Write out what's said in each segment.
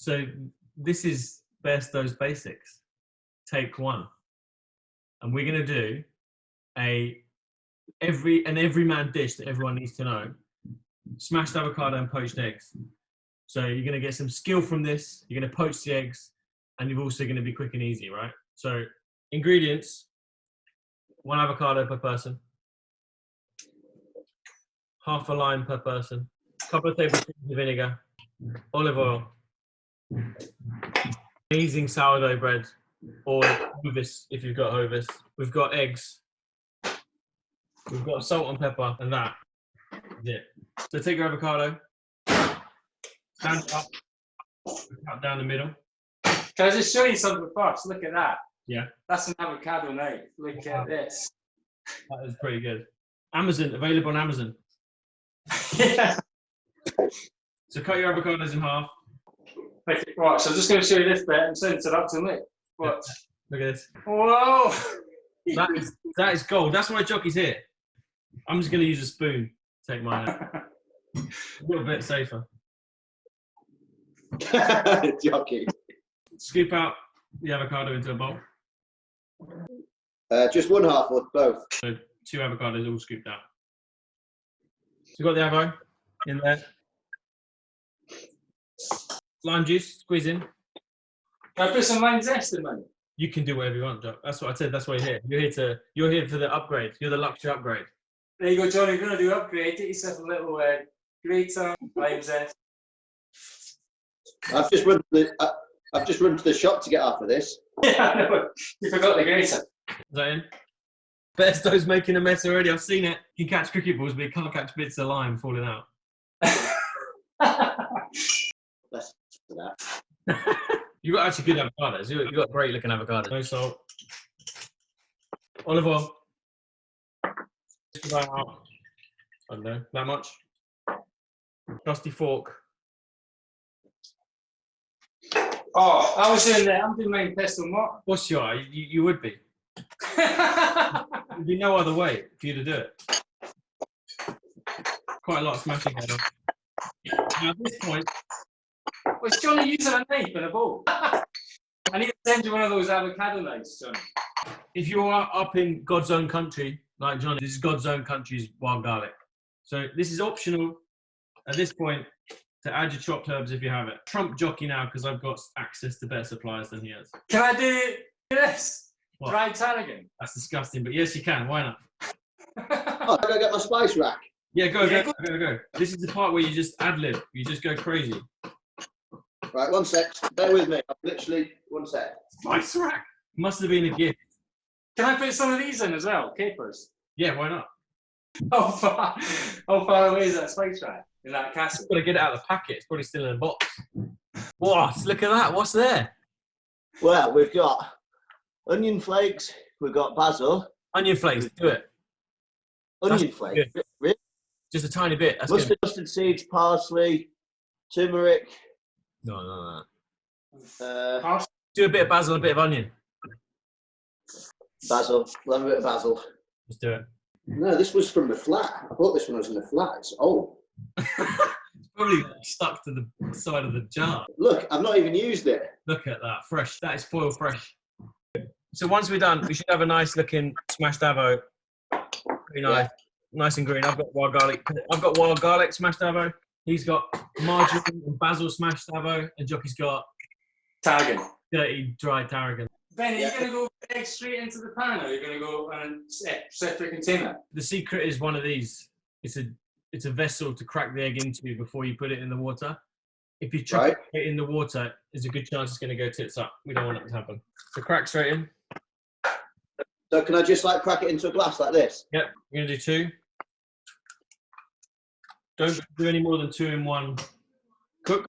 So this is Bairstow's Basics, take 1. And we're going to do every man dish that everyone needs to know. Smashed avocado and poached eggs. So you're going to get some skill from this. You're going to poach the eggs, and you're also going to be quick and easy, right? So ingredients: 1 avocado per person, half a lime per person, a couple of tablespoons of vinegar, olive oil, amazing sourdough bread, or hovis if you've got hovis. We've got eggs. We've got salt and pepper, and that is it. So take your avocado, stand it up, cut down the middle. Can I just show you something first? Look at that. Yeah. That's an avocado knife. Look at this. That is pretty good. Amazon, available on Amazon. Yeah. So cut your avocados in half. Okay, right, so I'm just going to show you this bit and send it up to me. What? Look at this. Whoa! That is gold. That's why Jocky's here. I'm just going to use a spoon to take mine out. A little bit safer. Jocky. Scoop out the avocado into a bowl. Just 1 half or both? So 2 avocados all scooped out. So you've got the avo in there. Lime juice, squeeze in. Can I put some lime zest in, man? You can do whatever you want, Jock. That's what I said. That's why you're here. You're here for the upgrade. You're the luxury upgrade. There you go, Johnny. If you're going to do upgrade, get yourself a little grater, lime zest. I've just run to the shop to get half of this. Yeah, I know. You forgot the grater. Is that in? Bairstow's making a mess already. I've seen it. You can catch cricket balls, but you can't catch bits of lime falling out. Less for that. You've got actually good avocados. You've got great looking avocados. No salt. Olive oil. About, I don't know, that much. Trusty fork. Oh, I was doing that. I'm doing mine pesto mark. What's your? You would be. There'd be no other way for you to do it. Quite a lot of smashing going on. Now at this point, Was Johnny using a knife and a bowl? I need to send you one of those avocado knives, Johnny. if you are up in God's own country, like Johnny, this is God's own country's wild garlic. So this is optional at this point to add your chopped herbs if you have it. Trump Jocky now because I've got access to better suppliers than he has. Can I do this? What? Dried tarragon? That's disgusting, but yes, you can. Why not? Oh, I gotta get my spice rack. Yeah, go. This is the part where you just ad-lib. You just go crazy. Right, 1 sec. Bear with me. I'm literally 1 sec. Spice rack. Must have been a gift. Can I put some of these in as well? Capers? Yeah, why not? How far away is that spice rack in that castle? Got to get it out of the packet. It's probably still in a box. What? Look at that. What's there? Well, we've got onion flakes. We've got basil. Onion flakes. Do it. Onion flakes. Really? Just a tiny bit. That's good. Mustard seeds, parsley, turmeric. No. Uh, Do a bit of basil, a bit of onion. basil. Love a bit of basil. Just do it. No, this was from the flat. I thought this one was in the flat. It's old. It's probably stuck to the side of the jar. Look, I've not even used it. Look at that. Fresh. That is foil fresh. So once we're done, we should have a nice looking smashed avo. Pretty nice. Yeah. Nice and green. I've got wild garlic smashed avo. He's got margarine and basil smashed avo. And Jocky's got Tarragon. dirty, dry tarragon. Ben, are you going to go egg straight into the pan, or are you going to go on a separate container? The secret is one of these. It's a vessel to crack the egg into before you put it in the water. If you chuck it in the water, there's a good chance it's going to go tits up. We don't want it to happen. So crack straight in. So can I just like crack it into a glass like this? Yep, we're going to do 2. Don't do any more than 2 in one cook.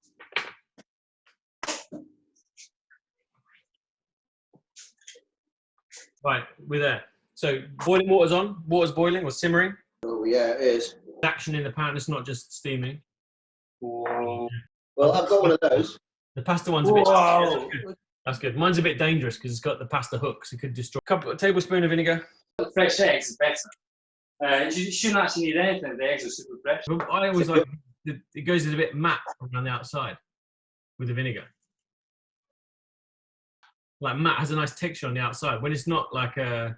Right, we're there. So boiling water's on. Water's boiling or simmering. Oh yeah, it is. Action in the pan. It's not just steaming. Well, I've got one of those. The pasta one's a bit. Yeah, that's good. Mine's a bit dangerous because it's got the pasta hooks. It could destroy. A tablespoon of vinegar. Fresh eggs is better. You shouldn't actually need anything. The eggs are super fresh. I always like it goes a bit matte around the outside with the vinegar. like matte, has a nice texture on the outside. When it's not like when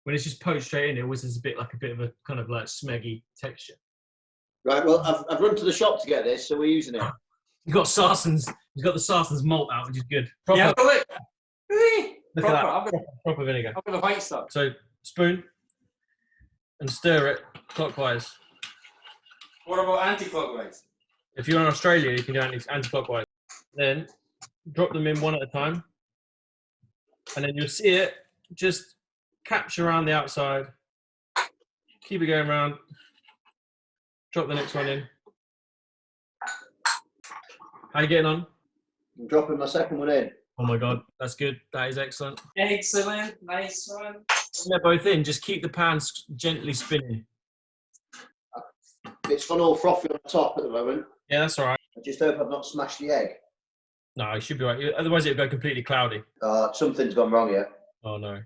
it's just poached straight in, it always has a bit of a kind of like smeggy texture. Right, well, I've run to the shop to get this, so we're using it. You've got Sarson's. He's got the Sarson's malt out, which is good. Proper, Yeah, look. look Proper. at I've that. got, Proper vinegar. I've got the white stuff. So spoon and stir it clockwise. What about anti-clockwise? If you're in Australia, you can do anti-clockwise. Then drop them in one at a time, and then you'll see it just capture around the outside. Keep it going around. Drop the next one in. How you getting on? I'm dropping my second one in. Oh my god, that's good. That is excellent. Excellent. Nice one. When they're both in, just keep the pan gently spinning. It's gone all frothy on the top at the moment. Yeah, that's all right. I just hope I've not smashed the egg. No, it should be right. Otherwise, it'll go completely cloudy. Something's gone wrong here. Oh no.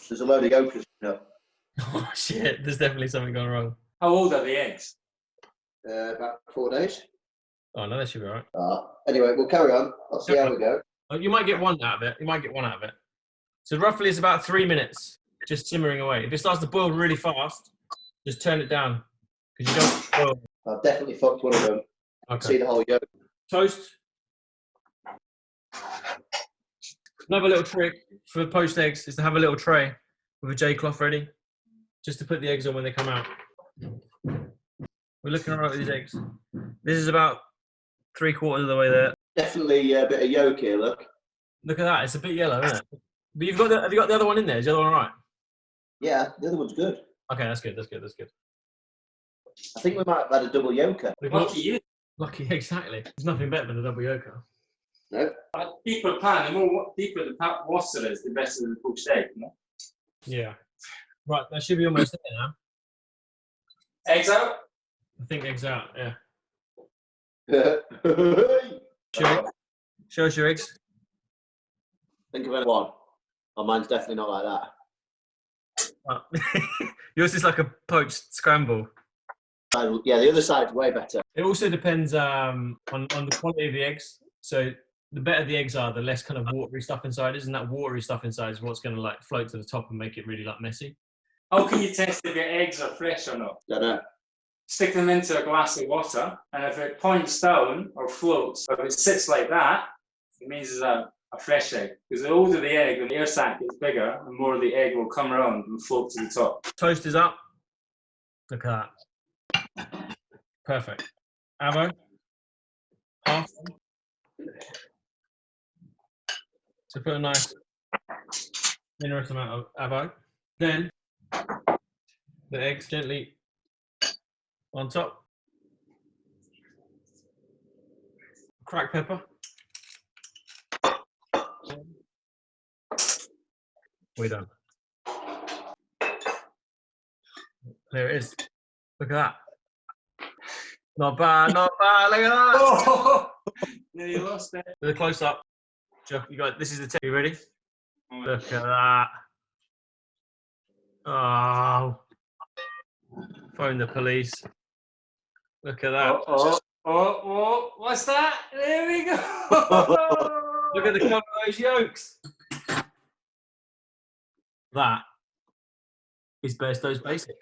There's a load of yolks. Oh shit, there's definitely something gone wrong. How old are the eggs? About 4 days. Oh no, that should be right. Anyway, we'll carry on. I'll see how we go. Oh, you might get one out of it. You might get one out of it. So roughly it's about 3 minutes, just simmering away. If it starts to boil really fast, just turn it down. Because you don't boil. I've definitely fucked one of them. Okay. See the whole yolk. Toast. Another little trick for poached eggs is to have a little tray with a J cloth ready, just to put the eggs on when they come out. We're looking all right with these eggs. This is about 3/4 of the way there. Definitely a bit of yolk here, look. Look at that. It's a bit yellow, isn't it? But have you got the other one in there? Is the other one all right? Yeah, the other one's good. Okay, that's good. That's good. That's good. I think we might have had a double yolker. Lucky you. Lucky, exactly. There's nothing better than a double yolker. No? Deeper pan, the more deeper the water is, the better the poached egg. No? Yeah. Right, that should be almost there now. Eggs out? I think eggs out, yeah. Think Show us your eggs. of anyone. Oh, mine's definitely not like that. Oh. Yours is like a poached scramble. Yeah, the other side's way better. It also depends on the quality of the eggs. So the better the eggs are, the less kind of watery stuff inside is, and that watery stuff inside is what's going to like float to the top and make it really like messy. How can you test if your eggs are fresh or not? Don't know. Stick them into a glass of water, and if it points down or floats, or if it sits like that, it means it's a fresh egg. Because the older the egg, when the air sac gets bigger, the more the egg will come around and float to the top. Toast is up. Look at that. Perfect. Avo. Half. So put a nice generous amount of avo. Then the eggs gently on top. Cracked pepper. We're done. There it is. Look at that. Not bad, not bad. Look at that. Oh, nearly lost it. With a close up. You got this is the tip. You ready? Look at that. Oh. Phone the police. Look at that. Oh, what's that? There we go. Look at the colour of those yolks. That is Bairstow's Basics.